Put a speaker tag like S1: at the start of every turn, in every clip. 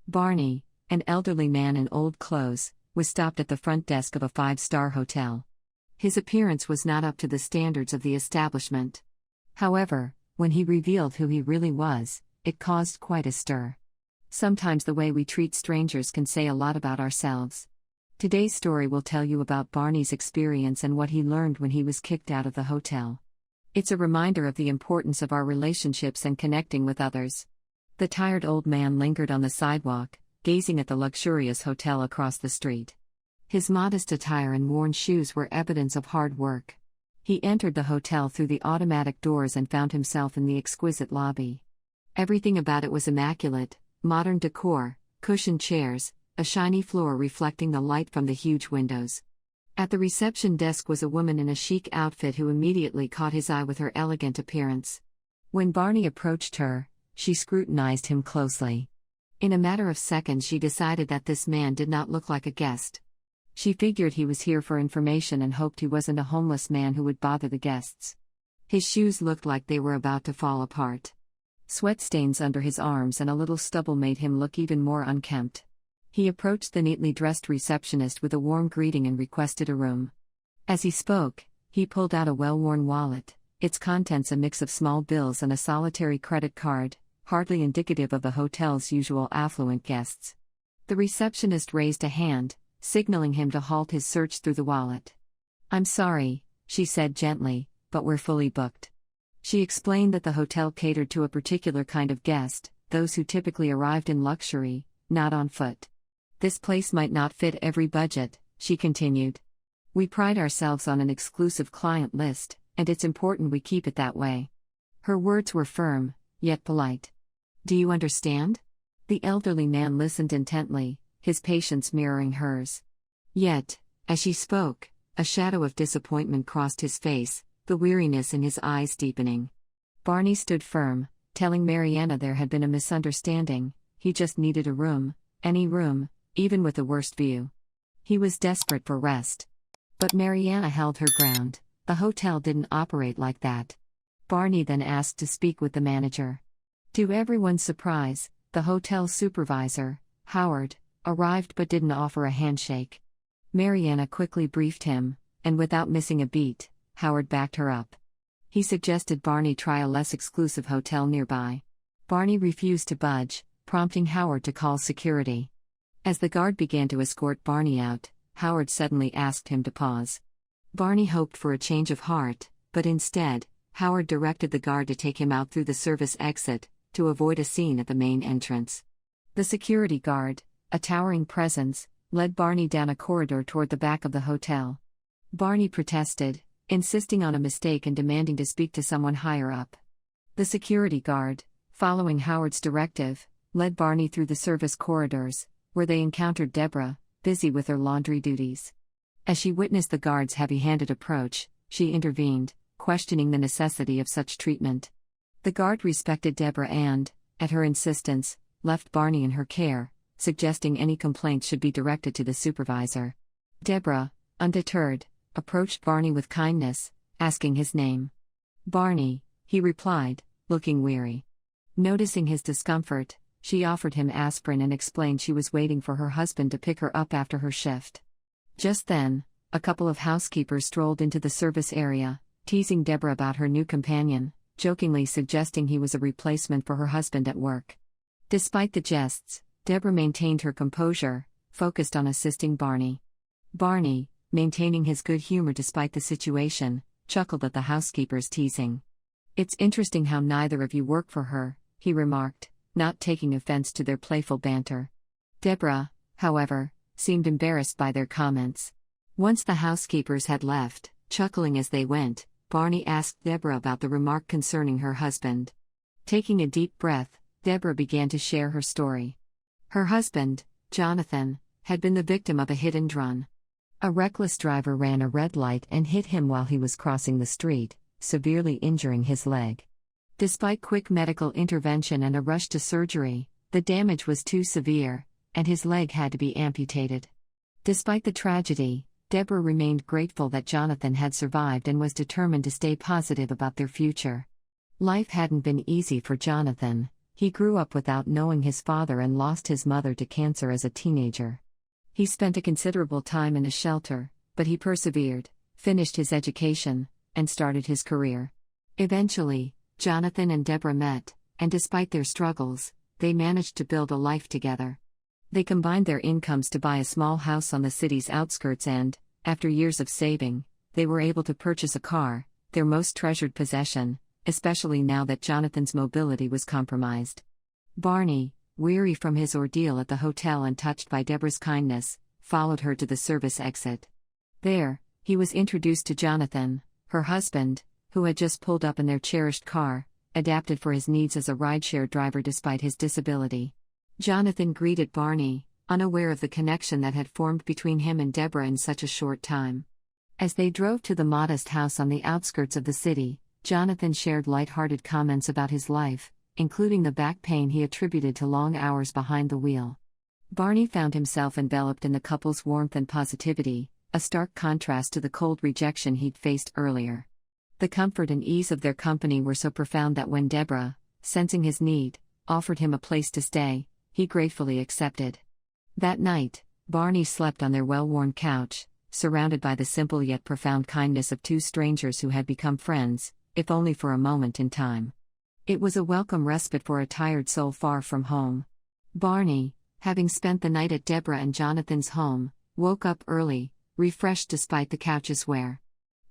S1: Barney, an elderly man in old clothes, was stopped at the front desk of a five-star hotel. His appearance was not up to the standards of the establishment. However, when he revealed who he really was, it caused quite a stir. Sometimes the way we treat strangers can say a lot about ourselves. Today's story will tell you about Barney's experience and what he learned when he was kicked out of the hotel. It's a reminder of the importance of our relationships and connecting with others. The tired old man lingered on the sidewalk, gazing at the luxurious hotel across the street. His modest attire and worn shoes were evidence of hard work. He entered the hotel through the automatic doors and found himself in the exquisite lobby. Everything about it was immaculate: modern decor, cushioned chairs, a shiny floor reflecting the light from the huge windows. At the reception desk was a woman in a chic outfit who immediately caught his eye with her elegant appearance. When Barney approached her, she scrutinized him closely. In a matter of seconds, she decided that this man did not look like a guest. She figured he was here for information and hoped he wasn't a homeless man who would bother the guests. His shoes looked like they were about to fall apart. Sweat stains under his arms and a little stubble made him look even more unkempt. He approached the neatly dressed receptionist with a warm greeting and requested a room. As he spoke, he pulled out a well-worn wallet, its contents a mix of small bills and a solitary credit card, hardly indicative of the hotel's usual affluent guests. The receptionist raised a hand, signaling him to halt his search through the wallet. "I'm sorry," she said gently, "but we're fully booked." She explained that the hotel catered to a particular kind of guest, those who typically arrived in luxury, not on foot. "This place might not fit every budget," she continued. "We pride ourselves on an exclusive client list, and it's important we keep it that way." Her words were firm, yet polite. "Do you understand?" The elderly man listened intently, his patience mirroring hers. Yet, as she spoke, a shadow of disappointment crossed his face, the weariness in his eyes deepening. Barney stood firm, telling Mariana there had been a misunderstanding. He just needed a room, any room, even with the worst view. He was desperate for rest. But Mariana held her ground. The hotel didn't operate like that. Barney then asked to speak with the manager. To everyone's surprise, the hotel supervisor, Howard, arrived but didn't offer a handshake. Mariana quickly briefed him, and without missing a beat, Howard backed her up. He suggested Barney try a less exclusive hotel nearby. Barney refused to budge, prompting Howard to call security. As the guard began to escort Barney out, Howard suddenly asked him to pause. Barney hoped for a change of heart, but instead, Howard directed the guard to take him out through the service exit, to avoid a scene at the main entrance. The security guard, a towering presence, led Barney down a corridor toward the back of the hotel. Barney protested, insisting on a mistake and demanding to speak to someone higher up. The security guard, following Howard's directive, led Barney through the service corridors, where they encountered Deborah, busy with her laundry duties. As she witnessed the guard's heavy-handed approach, she intervened, questioning the necessity of such treatment. The guard respected Deborah and, at her insistence, left Barney in her care, suggesting any complaints should be directed to the supervisor. Deborah, undeterred, approached Barney with kindness, asking his name. "Barney," he replied, looking weary. Noticing his discomfort, she offered him aspirin and explained she was waiting for her husband to pick her up after her shift. Just then, a couple of housekeepers strolled into the service area, teasing Deborah about her new companion, jokingly suggesting he was a replacement for her husband at work. Despite the jests, Deborah maintained her composure, focused on assisting Barney. Barney, maintaining his good humor despite the situation, chuckled at the housekeeper's teasing. "It's interesting how neither of you work for her," he remarked, not taking offense to their playful banter. Deborah, however, seemed embarrassed by their comments. Once the housekeepers had left, chuckling as they went, Barney asked Deborah about the remark concerning her husband. Taking a deep breath, Deborah began to share her story. Her husband, Jonathan, had been the victim of a hit-and-run. A reckless driver ran a red light and hit him while he was crossing the street, severely injuring his leg. Despite quick medical intervention and a rush to surgery, the damage was too severe, and his leg had to be amputated. Despite the tragedy, Deborah remained grateful that Jonathan had survived and was determined to stay positive about their future. Life hadn't been easy for Jonathan, He grew up without knowing his father and lost his mother to cancer as a teenager. He spent a considerable time in a shelter, but he persevered, finished his education, and started his career. Eventually, Jonathan and Deborah met, and despite their struggles, they managed to build a life together. They combined their incomes to buy a small house on the city's outskirts and, after years of saving, they were able to purchase a car, their most treasured possession, especially now that Jonathan's mobility was compromised. Barney, weary from his ordeal at the hotel and touched by Deborah's kindness, followed her to the service exit. There, he was introduced to Jonathan, her husband, who had just pulled up in their cherished car, adapted for his needs as a rideshare driver despite his disability. Jonathan greeted Barney, unaware of the connection that had formed between him and Deborah in such a short time. As they drove to the modest house on the outskirts of the city, Jonathan shared light-hearted comments about his life, including the back pain he attributed to long hours behind the wheel. Barney found himself enveloped in the couple's warmth and positivity, a stark contrast to the cold rejection he'd faced earlier. The comfort and ease of their company were so profound that when Deborah, sensing his need, offered him a place to stay, he gratefully accepted. That night, Barney slept on their well-worn couch, surrounded by the simple yet profound kindness of two strangers who had become friends, if only for a moment in time. It was a welcome respite for a tired soul far from home. Barney, having spent the night at Deborah and Jonathan's home, woke up early, refreshed despite the couch's wear.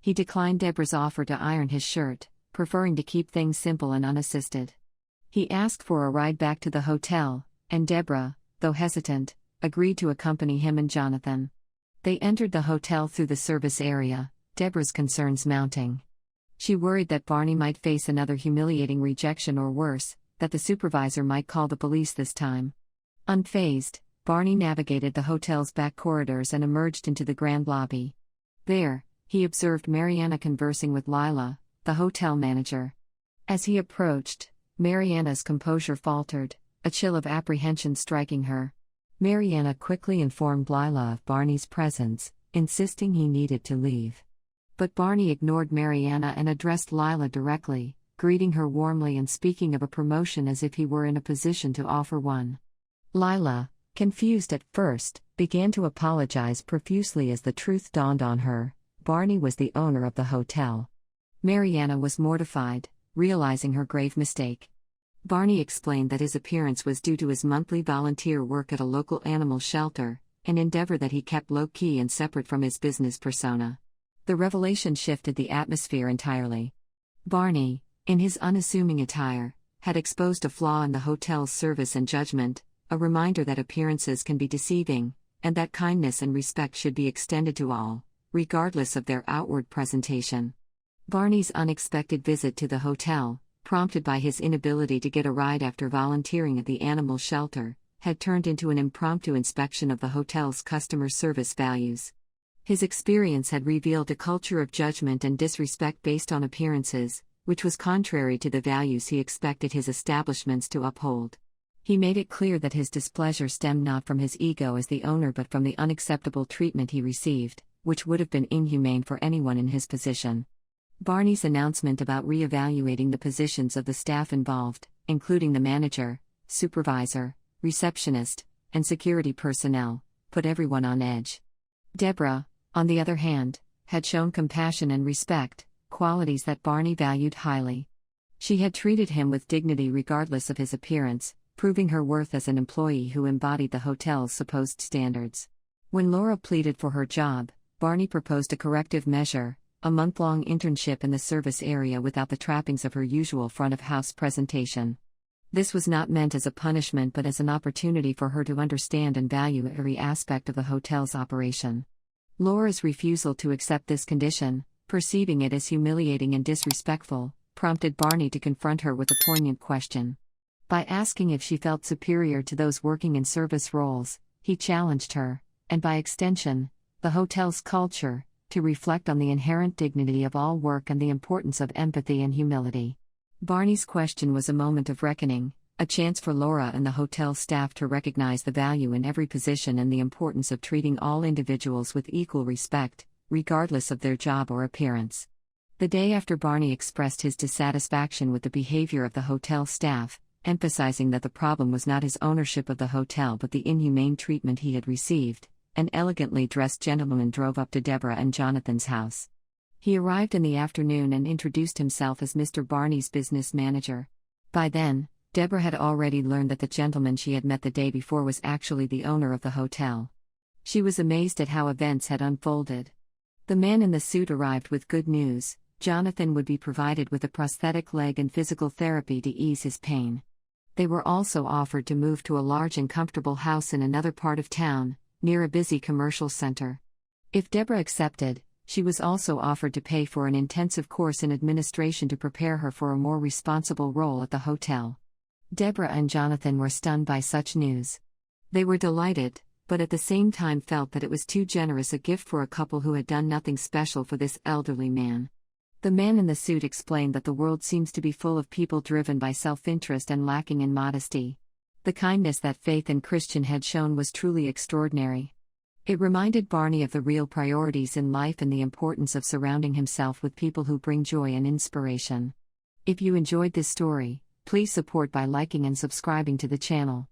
S1: He declined Deborah's offer to iron his shirt, preferring to keep things simple and unassisted. He asked for a ride back to the hotel, and Deborah, though hesitant, agreed to accompany him and Jonathan. They entered the hotel through the service area, Deborah's concerns mounting. She worried that Barney might face another humiliating rejection or worse, that the supervisor might call the police this time. Unfazed, Barney navigated the hotel's back corridors and emerged into the grand lobby. There, he observed Mariana conversing with Lila, the hotel manager. As he approached, Mariana's composure faltered, a chill of apprehension striking her. Mariana quickly informed Lila of Barney's presence, insisting he needed to leave. But Barney ignored Mariana and addressed Lila directly, greeting her warmly and speaking of a promotion as if he were in a position to offer one. Lila, confused at first, began to apologize profusely as the truth dawned on her: Barney was the owner of the hotel. Mariana was mortified, realizing her grave mistake. Barney explained that his appearance was due to his monthly volunteer work at a local animal shelter, an endeavor that he kept low-key and separate from his business persona. The revelation shifted the atmosphere entirely. Barney, in his unassuming attire, had exposed a flaw in the hotel's service and judgment, a reminder that appearances can be deceiving, and that kindness and respect should be extended to all, regardless of their outward presentation. Barney's unexpected visit to the hotel, prompted by his inability to get a ride after volunteering at the animal shelter, had turned into an impromptu inspection of the hotel's customer service values. His experience had revealed a culture of judgment and disrespect based on appearances, which was contrary to the values he expected his establishments to uphold. He made it clear that his displeasure stemmed not from his ego as the owner but from the unacceptable treatment he received, which would have been inhumane for anyone in his position. Barney's announcement about re-evaluating the positions of the staff involved, including the manager, supervisor, receptionist, and security personnel, put everyone on edge. Deborah, on the other hand, had shown compassion and respect, qualities that Barney valued highly. She had treated him with dignity regardless of his appearance, proving her worth as an employee who embodied the hotel's supposed standards. When Laura pleaded for her job, Barney proposed a corrective measure: a month-long internship in the service area without the trappings of her usual front-of-house presentation. This was not meant as a punishment but as an opportunity for her to understand and value every aspect of the hotel's operation. Laura's refusal to accept this condition, perceiving it as humiliating and disrespectful, prompted Barney to confront her with a poignant question. By asking if she felt superior to those working in service roles, he challenged her, and by extension, the hotel's culture, to reflect on the inherent dignity of all work and the importance of empathy and humility. Barney's question was a moment of reckoning, a chance for Laura and the hotel staff to recognize the value in every position and the importance of treating all individuals with equal respect, regardless of their job or appearance. The day after Barney expressed his dissatisfaction with the behavior of the hotel staff, emphasizing that the problem was not his ownership of the hotel but the inhumane treatment he had received. An elegantly dressed gentleman drove up to Deborah and Jonathan's house. He arrived in the afternoon and introduced himself as Mr. Barney's business manager. By then, Deborah had already learned that the gentleman she had met the day before was actually the owner of the hotel. She was amazed at how events had unfolded. The man in the suit arrived with good news. Jonathan would be provided with a prosthetic leg and physical therapy to ease his pain. They were also offered to move to a large and comfortable house in another part of town, near a busy commercial center. If Deborah accepted, she was also offered to pay for an intensive course in administration to prepare her for a more responsible role at the hotel. Deborah and Jonathan were stunned by such news. They were delighted, but at the same time felt that it was too generous a gift for a couple who had done nothing special for this elderly man. The man in the suit explained that the world seems to be full of people driven by self-interest and lacking in modesty. The kindness that Faith and Christian had shown was truly extraordinary. It reminded Barney of the real priorities in life and the importance of surrounding himself with people who bring joy and inspiration. If you enjoyed this story, please support by liking and subscribing to the channel.